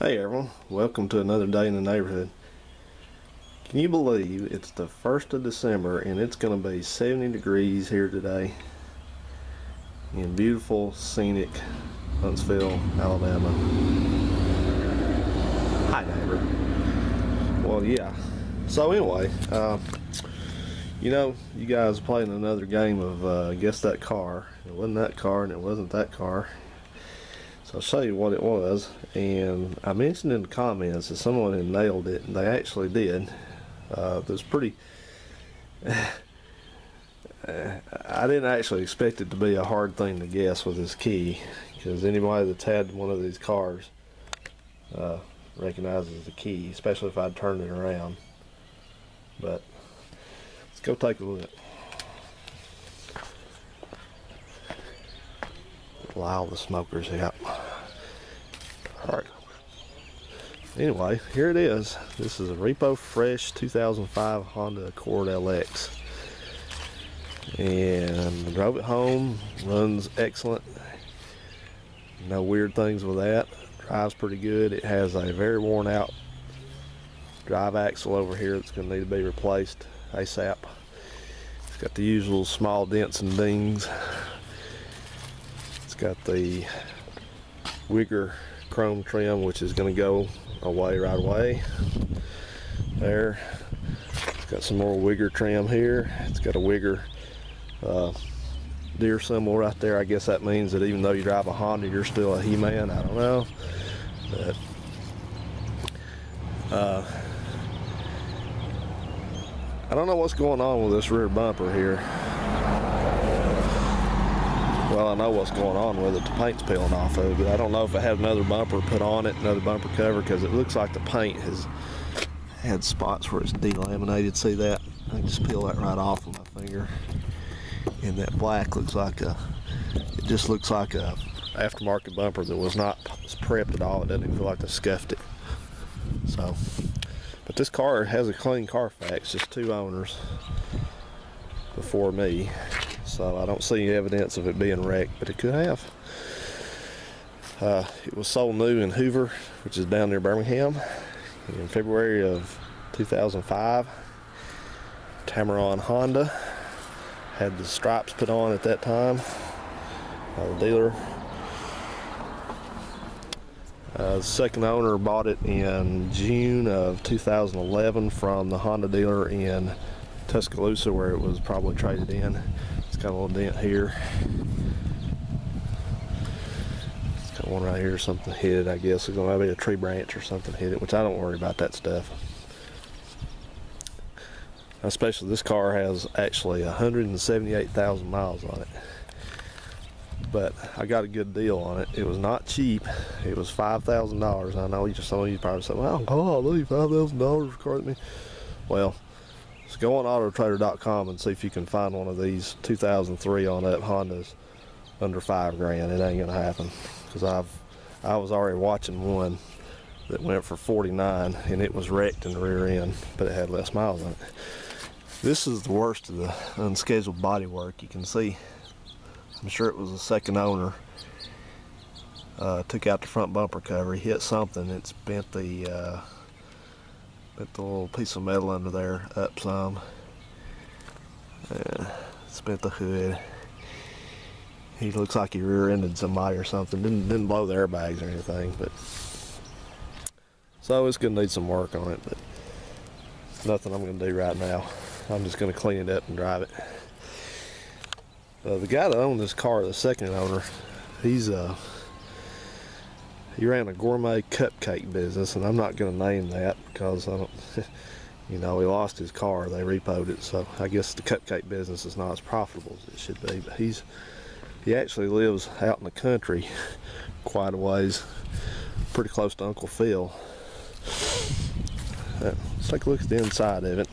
Hey everyone, welcome to another day in the neighborhood. Can you believe it's the 1st of December and it's going to be 70 degrees here today in beautiful, scenic Huntsville, Alabama. Hi neighbor. Well, yeah. So anyway, you guys playing another game of guess that car. It wasn't that car and it wasn't that car. So I'll show you what it was, and I mentioned in the comments that someone had nailed it, and they actually did. It was pretty I didn't actually expect it to be a hard thing to guess with this key, because anybody that's had one of these cars recognizes the key, especially if I'd turned it around. But let's go take a look. Allow the smokers out. Alright. Anyway, here it is. This is a Repo-fresh 2005 Honda Accord LX. And I drove it home. Runs excellent. No weird things with that. Drives pretty good. It has a very worn out drive axle over here that's going to need to be replaced ASAP. It's got the usual small dents and dings. Got the Wigger chrome trim, which is going to go away right away. There. It's got some more Wigger trim here. It's got a Wigger deer symbol right there. I guess that means that even though you drive a Honda, you're still a He-Man. I don't know. But I don't know what's going on with this rear bumper here. Well, I know what's going on with it. The paint's peeling off of it, but I don't know if it had another bumper put on it, another bumper cover, because it looks like the paint has had spots where it's delaminated. See that? I can just peel that right off with my finger. And that black looks like it just looks like a aftermarket bumper that was not prepped at all. It doesn't even feel like they scuffed it. So, but this car has a clean Carfax, just 2 owners before me. So I don't see evidence of it being wrecked, but it could have. It was sold new in Hoover, which is down near Birmingham, in February of 2005. Tameron Honda. Had the stripes put on at that time by the dealer. The second owner bought it in June of 2011 from the Honda dealer in Tuscaloosa, where it was probably traded in. It's got a little dent here. It's got one right here, something hit it, I guess. It's going to be a tree branch or something hit it, which I don't worry about that stuff. Especially this car has actually 178,000 miles on it. But I got a good deal on it. It was not cheap. It was $5,000. I know some of you probably say, well, golly, $5,000 for a car. Well, so go on autotrader.com and see if you can find one of these 2003 on up Hondas under $5 grand. It ain't gonna happen, because I was already watching one that went for 49 and it was wrecked in the rear end, but it had less miles on it. This is the worst of the unscheduled body work. You can see, I'm sure it was the second owner. Took out the front bumper cover. He hit something. It's bent the little piece of metal under there up some. Spent the hood. He looks like he rear-ended somebody or something. Didn't blow the airbags or anything, but so it's gonna need some work on it, but it's nothing I'm gonna do right now. I'm just gonna clean it up and drive it. The guy that owned this car, the second owner, he ran a gourmet cupcake business, and I'm not going to name that because I don't, he lost his car. They repoed it, so I guess the cupcake business is not as profitable as it should be. But he actually lives out in the country quite a ways, pretty close to Uncle Phil. Let's take a look at the inside of it.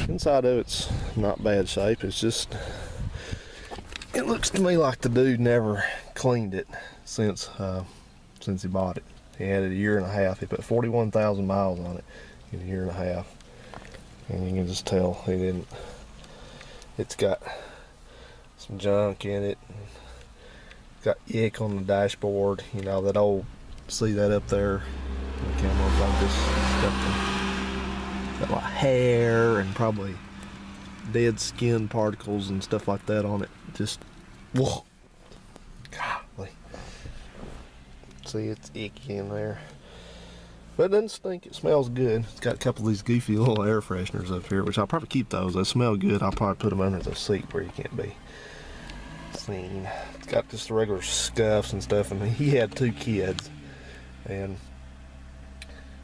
Inside of it's not bad shape. It's just, it looks to me like the dude never cleaned it since he bought it. He had it a year and a half. He put 41,000 miles on it in a year and a half, and you can just tell he didn't. It's got some junk in it, got ick on the dashboard. You know, that old, see that up there? The camera focus. Got like hair and probably dead skin particles and stuff like that on it. Just, whoa. Golly. See, it's icky in there. But it doesn't stink, it smells good. It's got a couple of these goofy little air fresheners up here, which I'll probably keep those. They smell good. I'll probably put them under the seat where you can't be seen. It's got just the regular scuffs and stuff, and he had 2 kids. And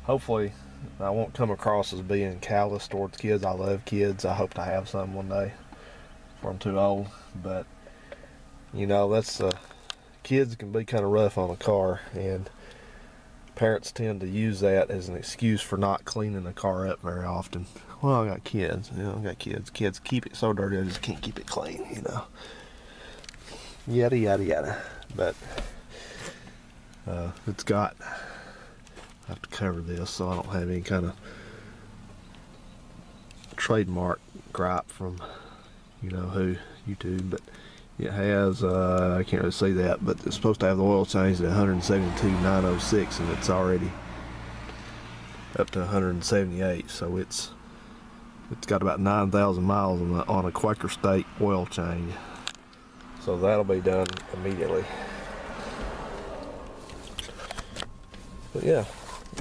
hopefully I won't come across as being callous towards kids. I love kids. I hope to have some one day before I'm too old. But, you know, that's, kids can be kind of rough on a car, and parents tend to use that as an excuse for not cleaning the car up very often. Well, I got kids, you know, I got kids. Kids keep it so dirty, I just can't keep it clean, you know. Yada, yada, yada. But, it's got, I have to cover this so I don't have any kind of trademark gripe from, you know who, YouTube, but it has, I can't really see that, but it's supposed to have the oil changed at 172,906, and it's already up to 178, so it's got about 9,000 miles on a Quaker State oil change. So that'll be done immediately. But yeah,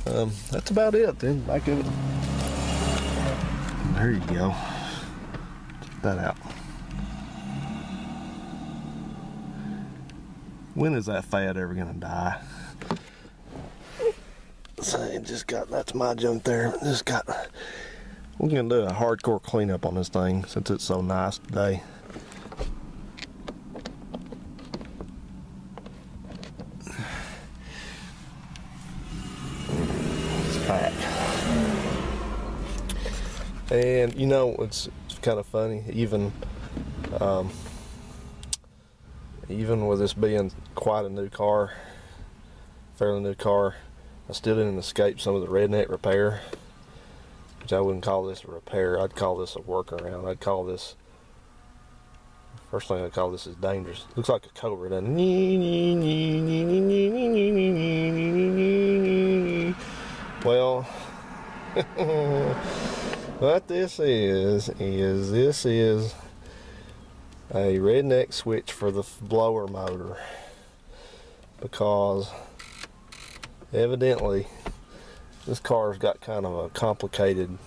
that's about it then. Back in. There you go. Check that out. When is that fat ever gonna die? So it just got, that's my junk there. Just got, we're gonna do a hardcore cleanup on this thing since it's so nice today. It's packed. And you know, it's kind of funny, even with this being quite a new car, fairly new car, I still didn't escape some of the redneck repair, which I wouldn't call this a repair. I'd call this a workaround. I'd call this, first thing I'd call this is dangerous. Looks like a Cobra, doesn't it? Well, what this is a redneck switch for the blower motor, because evidently this car's got kind of a complicated,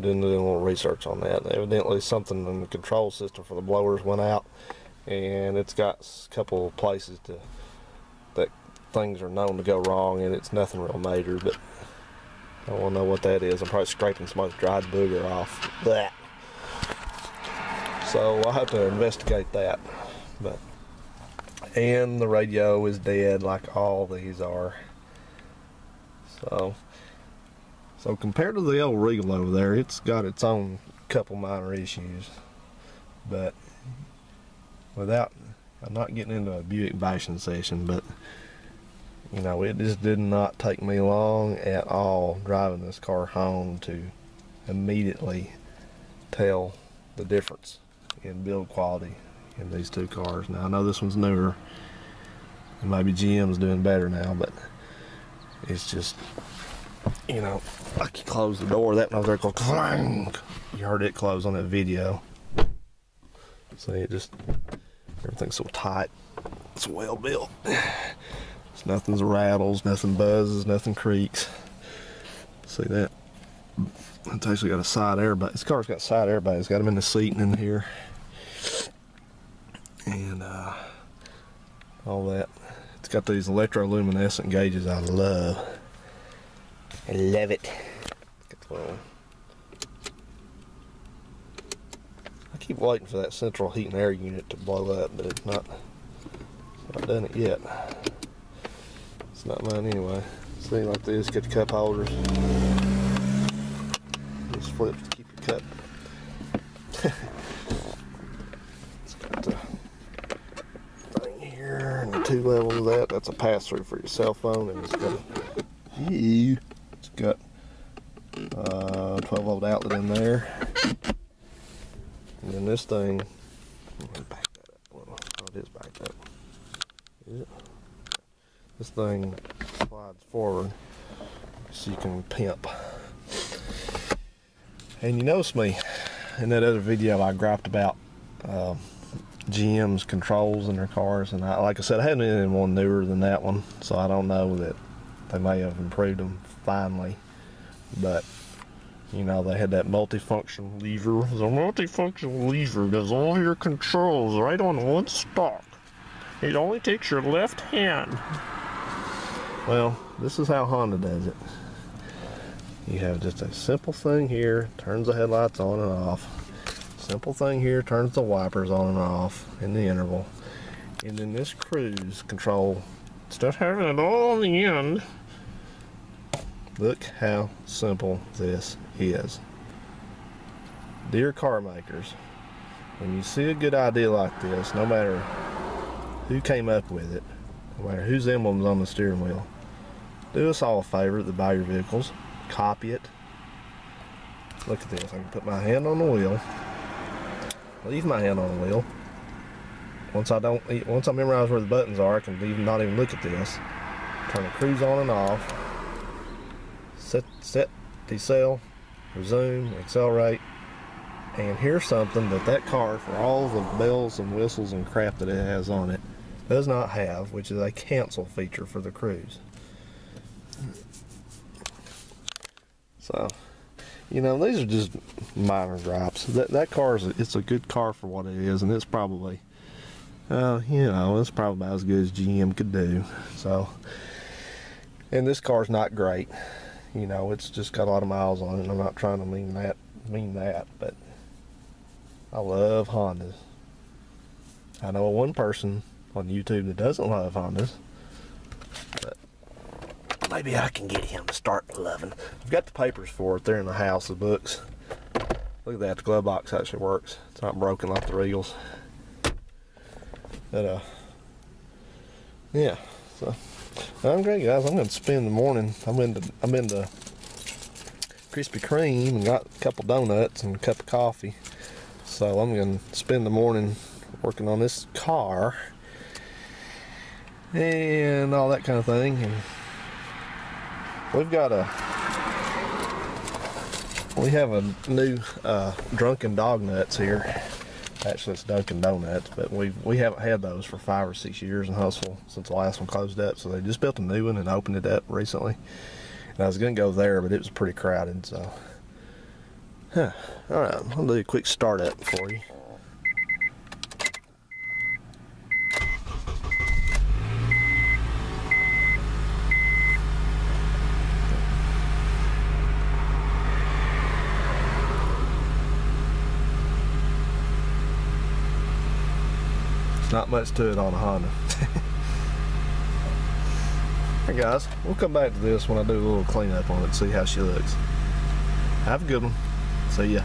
doing a little research on that, evidently something in the control system for the blowers went out, and it's got a couple of places that things are known to go wrong, and it's nothing real major, but I don't want to know what that is. I'm probably scraping somebody's dried booger off that. So I'll have to investigate that. But, and the radio is dead like all these are. So compared to the old Regal over there, it's got its own couple minor issues. But without, I'm not getting into a Buick bashing session, but you know, it just did not take me long at all driving this car home to immediately tell the difference in build quality in these two cars. Now I know this one's newer, and maybe GM's doing better now, but it's just, you know, I can close the door. That one over there go clang. You heard it close on that video. See, it just, everything's so tight. It's well built. It's nothing rattles, nothing buzzes, nothing creaks. See that? It's actually got a side airbag. This car's got side airbags. It's got them in the seat and in here, and all that. It's got these electroluminescent gauges. I love it. I keep waiting for that central heat and air unit to blow up, but it's not done it yet. It's not mine anyway. See, like this, get the cup holders. These flips to keep your cup. It's got the thing here and the 2 levels of that. That's a pass-through for your cell phone, and it's got a 12-volt outlet in there. And then this thing, let me back that up a little. Oh, it is backed up. This thing slides forward so you can pimp. And you notice me in that other video I griped about GM's controls in their cars, and like I said, I haven't been in one newer than that one, so I don't know that they may have improved them finally. But you know, they had that multifunction lever. The multifunction lever does all your controls right on one stalk. It only takes your left hand. Well, this is how Honda does it. You have just a simple thing here, turns the headlights on and off. Simple thing here, turns the wipers on and off in the interval. And then this cruise control, instead of having it all on the end, look how simple this is. Dear car makers, when you see a good idea like this, no matter who came up with it, no matter whose emblem's on the steering wheel, do us all a favor that buy your vehicles, copy it. Look at this, I can put my hand on the wheel, leave my hand on the wheel. Once I memorize where the buttons are, I can not even look at this. Turn the cruise on and off. Set, decel, resume, accelerate, and here's something that car, for all the bells and whistles and crap that it has on it, does not have, which is a cancel feature for the cruise. So, you know, these are just minor gripes. That car it's a good car for what it is, and it's probably, you know, it's probably about as good as GM could do. So, and this car's not great. You know, it's just got a lot of miles on it, and I'm not trying to mean that, but I love Hondas. I know one person on YouTube that doesn't love Hondas, but maybe I can get him to start loving. I've got the papers for it. They're in the house, the books. Look at that, the glove box actually works. It's not broken like the Regals. But yeah, so I'm great, guys. I'm gonna spend the morning. I'm into Krispy Kreme and got a couple donuts and a cup of coffee. So I'm gonna spend the morning working on this car and all that kind of thing. And we have a new Drunken Dog Nuts here. Actually, it's Dunkin' Donuts, but we haven't had those for 5 or 6 years in Hustle since the last one closed up. So they just built a new one and opened it up recently. And I was gonna go there, but it was pretty crowded. So, all right, I'll do a quick startup for you. Not much to it on a Honda. Hey guys, we'll come back to this when I do a little cleanup on it and see how she looks. Have a good one. See ya.